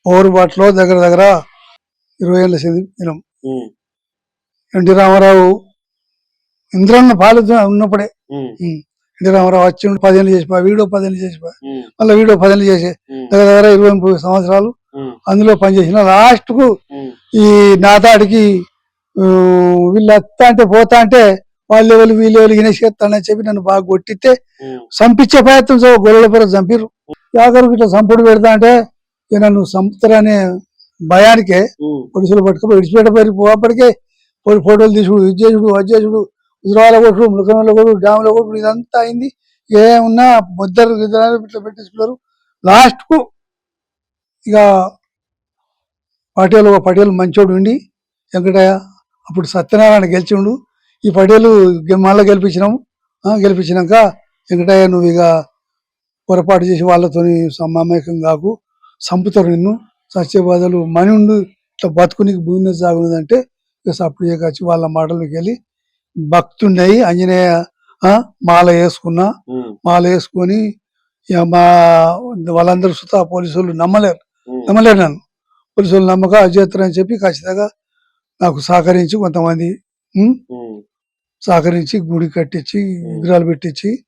పౌరుబాట్లో దగ్గర దగ్గర 20 ఏళ్ళ దినం. ఎన్టీ రామారావు ఇంద్రన్న పాలిత ఉన్నప్పుడే ఎన్టీ రామారావు వచ్చి 10 ఏళ్ళు చేసిపోయి వీడియో 10 ఏళ్ళు చేసిపోయి మళ్ళీ వీడియో 10 ఏళ్ళు చేసి దగ్గర దగ్గర 20-30 సంవత్సరాలు అందులో పనిచేసిన లాస్ట్ కు ఈ నాతాడికి వీళ్ళు వస్తా అంటే పోతా అంటే వాళ్ళు ఎవరు వీళ్ళు ఎవరు వినేసేస్తానని చెప్పి నన్ను బాగా కొట్టితే చంపించే ప్రయత్నం గొల్లపుర చంపిరు. ఆఖరికి ఇట్లా సంపుడు పెడతా అంటే నన్ను చంపుతారనే భయానికే పోలీసులు పట్టుకుని విడిచిపెట్టపోయి పోప్పటికే ఫోటోలు తీసుడు ఇచ్చేసుడు అజ్జేసుడు ఉజ్రాల కొట్టుడు మృగంలో కొట్టుడు డ్యామ్లో కొట్టుడు ఇదంతా అయింది. ఏమున్నా బొద్దరు ఇట్లా పెట్టేసుకున్నారు. లాస్ట్ కు ఇక పటేల్ మంచోడు ఉండి వెంకటయ్య అప్పుడు సత్యనారాయణ గెలిచిండు. ఈ పటేలు మళ్ళీ గెలిపించినాక వెంకటయ్య నువ్వు ఇక పొరపాటు చేసి వాళ్ళతో సమామేకం కాకు, చంపుతారు నిన్ను, చచ్చే బాధలు మని ఉండు ఇట్లా బతుకునికి భూమి సాగున్నదంటే ఇక సప్పుడు వచ్చి వాళ్ళ మాటలకు వెళ్ళి భక్తున్నయి ఆంజనేయ మాల వేసుకొని మా వాళ్ళందరూ సుతా పోలీసులు నమ్మలేరు నన్ను. పోలీసులు నమ్మక అజేత్తరని చెప్పి ఖచ్చితంగా నాకు సహకరించి కొంతమంది సహకరించి గుడి కట్టించి విగ్రహాలు పెట్టించి